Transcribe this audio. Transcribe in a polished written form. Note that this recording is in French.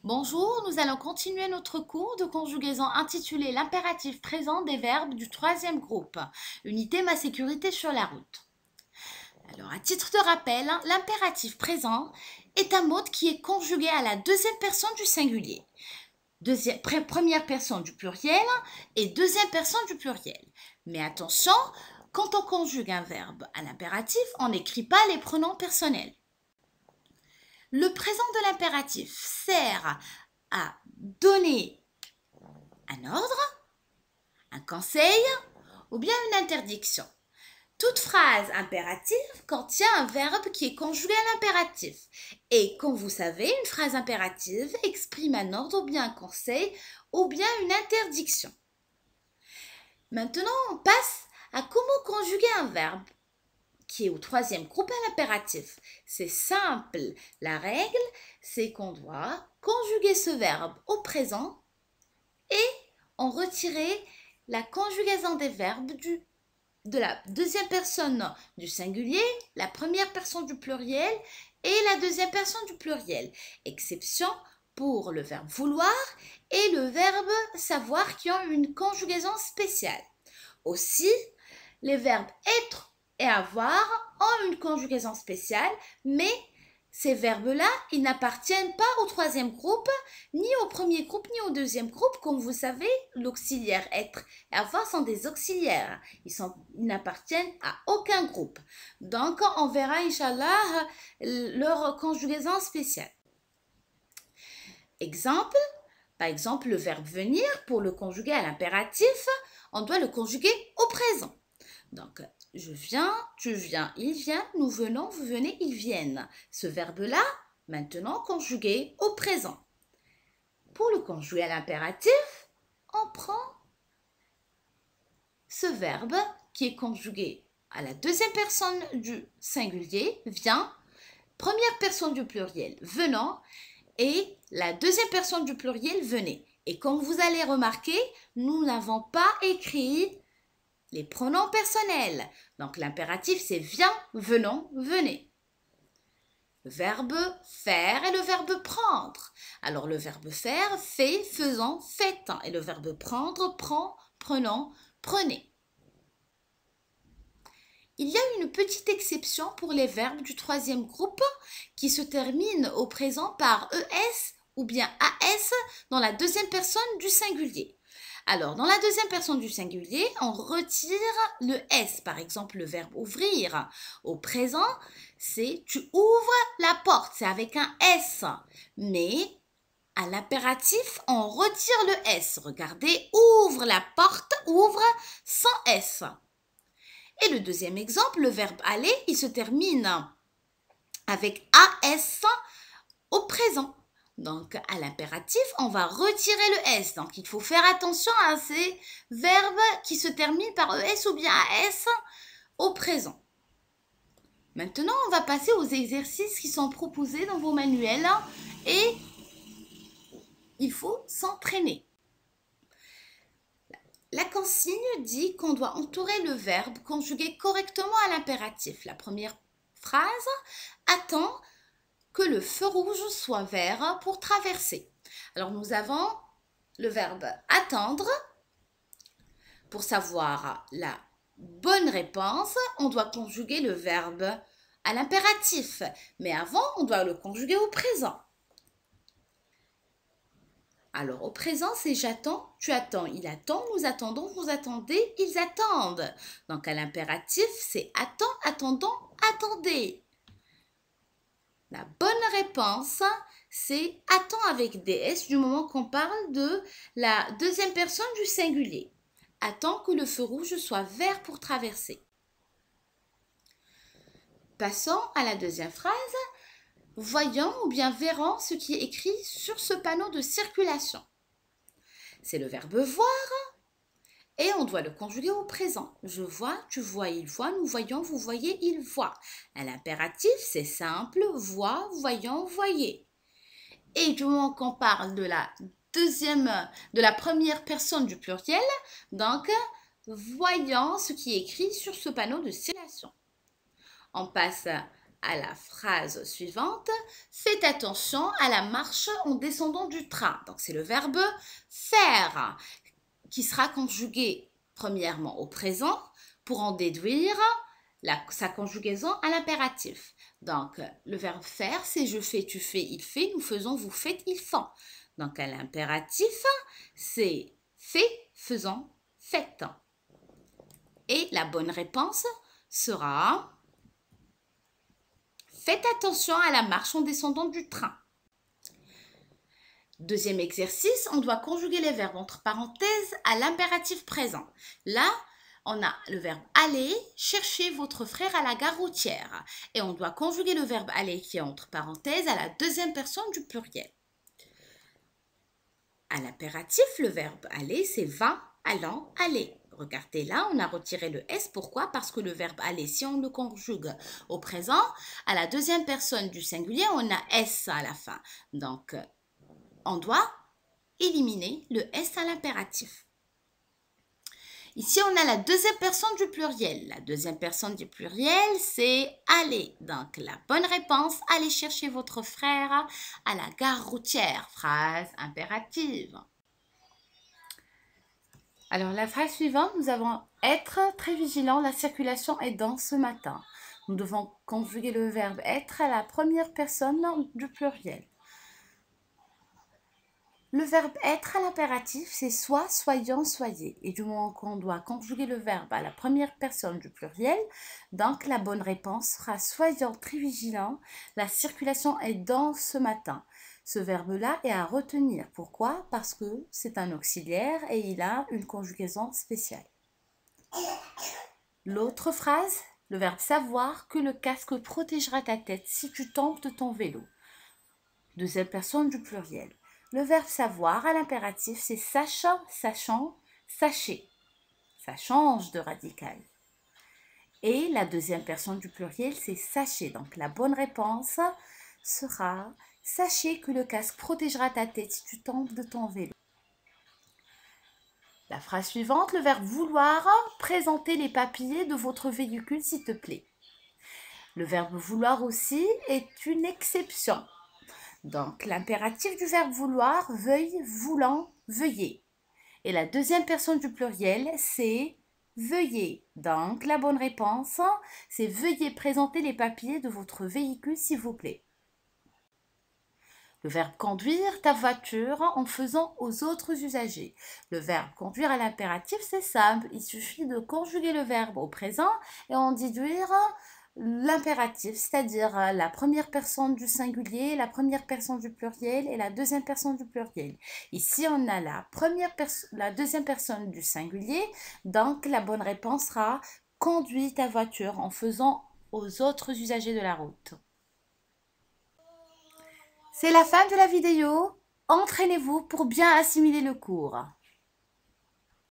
Bonjour, nous allons continuer notre cours de conjugaison intitulé l'impératif présent des verbes du troisième groupe, unité ma sécurité sur la route. Alors, à titre de rappel, l'impératif présent est un mode qui est conjugué à la deuxième personne du singulier, première personne du pluriel et deuxième personne du pluriel. Mais attention, quand on conjugue un verbe à l'impératif, on n'écrit pas les pronoms personnels. Le présent de l'impératif sert à donner un ordre, un conseil ou bien une interdiction. Toute phrase impérative contient un verbe qui est conjugué à l'impératif. Et comme vous savez, une phrase impérative exprime un ordre ou bien un conseil ou bien une interdiction. Maintenant, on passe à comment conjuguer un verbe qui est au troisième groupe à l'impératif. C'est simple. La règle, c'est qu'on doit conjuguer ce verbe au présent et en retirer la conjugaison des verbes de la deuxième personne du singulier, la première personne du pluriel et la deuxième personne du pluriel. Exception pour le verbe vouloir et le verbe savoir qui ont une conjugaison spéciale. Aussi, les verbes être et avoir ont une conjugaison spéciale, mais ces verbes-là, ils n'appartiennent pas au troisième groupe, ni au premier groupe, ni au deuxième groupe. Comme vous savez, l'auxiliaire être et avoir sont des auxiliaires. Ils n'appartiennent à aucun groupe. Donc, on verra, Inch'Allah, leur conjugaison spéciale. Exemple, par exemple, le verbe venir, pour le conjuguer à l'impératif, on doit le conjuguer au présent. Donc, je viens, tu viens, il vient, nous venons, vous venez, ils viennent. Ce verbe-là, maintenant conjugué au présent. Pour le conjuguer à l'impératif, on prend ce verbe qui est conjugué à la deuxième personne du singulier, vient, première personne du pluriel, venant, et la deuxième personne du pluriel, venez. Et comme vous allez remarquer, nous n'avons pas écrit les pronoms personnels. Donc l'impératif c'est viens, venons, venez. Le verbe faire et le verbe prendre. Alors le verbe faire, fait, faisant, faites. Et le verbe prendre, prend, prenons, prenez. Il y a une petite exception pour les verbes du troisième groupe qui se terminent au présent par ES ou bien AS dans la deuxième personne du singulier. Alors, dans la deuxième personne du singulier, on retire le S. Par exemple, le verbe ouvrir. Au présent, c'est tu ouvres la porte. C'est avec un S. Mais à l'impératif, on retire le S. Regardez, ouvre la porte, ouvre sans S. Et le deuxième exemple, le verbe aller, il se termine avec AS au présent. Donc, à l'impératif, on va retirer le S. Donc, il faut faire attention à ces verbes qui se terminent par ES ou bien AS au présent. Maintenant, on va passer aux exercices qui sont proposés dans vos manuels et il faut s'entraîner. La consigne dit qu'on doit entourer le verbe conjugué correctement à l'impératif. La première phrase attend que le feu rouge soit vert pour traverser. Alors nous avons le verbe attendre. Pour savoir la bonne réponse, on doit conjuguer le verbe à l'impératif. Mais avant, on doit le conjuguer au présent. Alors au présent, c'est j'attends, tu attends, il attend, nous attendons, vous attendez, ils attendent. Donc à l'impératif, c'est attends, attendons, attendez. La bonne réponse, c'est attends avec DS du moment qu'on parle de la deuxième personne du singulier. Attends que le feu rouge soit vert pour traverser. Passons à la deuxième phrase. Voyons ou bien verrons ce qui est écrit sur ce panneau de circulation. C'est le verbe voir et on doit le conjuguer au présent. Je vois, tu vois, il voit, nous voyons, vous voyez, il voit. À l'impératif, c'est simple, vois, voyons, voyez. Et du moment qu'on parle de la première personne du pluriel, donc voyons ce qui est écrit sur ce panneau de circulation. On passe à la phrase suivante. Faites attention à la marche en descendant du train. Donc, c'est le verbe faire qui sera conjugué premièrement au présent pour en déduire sa conjugaison à l'impératif. Donc, le verbe faire, c'est je fais, tu fais, il fait, nous faisons, vous faites, ils font. Donc, à l'impératif, c'est fait, faisons, faites. Et la bonne réponse sera faites attention à la marche en descendant du train. Deuxième exercice, on doit conjuguer les verbes entre parenthèses à l'impératif présent. Là, on a le verbe aller, chercher votre frère à la gare routière. Et on doit conjuguer le verbe aller qui est entre parenthèses à la deuxième personne du pluriel. À l'impératif, le verbe aller, c'est va, allant, aller. Regardez là, on a retiré le S. Pourquoi? Parce que le verbe aller, si on le conjugue au présent, à la deuxième personne du singulier, on a S à la fin. Donc, on doit éliminer le S à l'impératif. Ici, on a la deuxième personne du pluriel. La deuxième personne du pluriel, c'est aller. Donc, la bonne réponse, allez chercher votre frère à la gare routière. Phrase impérative. Alors, la phrase suivante, nous avons être très vigilant, la circulation est dense ce matin. Nous devons conjuguer le verbe être à la première personne du pluriel. Le verbe être à l'impératif, c'est soit, soyons, soyez. Et du moment qu'on doit conjuguer le verbe à la première personne du pluriel, donc la bonne réponse sera soyons très vigilants, la circulation est dense ce matin. Ce verbe-là est à retenir. Pourquoi? Parce que c'est un auxiliaire et il a une conjugaison spéciale. L'autre phrase, le verbe savoir que le casque protégera ta tête si tu tombes de ton vélo. Deuxième personne du pluriel. Le verbe savoir à l'impératif, c'est sachant, sachant, sachez. Ça change de radical. Et la deuxième personne du pluriel, c'est sachez. Donc la bonne réponse sera sachez que le casque protégera ta tête si tu tombes de ton vélo. La phrase suivante, le verbe vouloir, présenter les papiers de votre véhicule s'il te plaît. Le verbe vouloir aussi est une exception. Donc, l'impératif du verbe vouloir, veuille, voulant, veuillez. Et la deuxième personne du pluriel, c'est veuillez. Donc, la bonne réponse, c'est veuillez présenter les papiers de votre véhicule, s'il vous plaît. Le verbe conduire ta voiture en faisant aux autres usagers. Le verbe conduire à l'impératif, c'est simple. Il suffit de conjuguer le verbe au présent et en déduire l'impératif, c'est-à-dire la première personne du singulier, la première personne du pluriel et la deuxième personne du pluriel. Ici, on a la deuxième personne du singulier, donc la bonne réponse sera « Conduis ta voiture en faisant aux autres usagers de la route ». C'est la fin de la vidéo. Entraînez-vous pour bien assimiler le cours.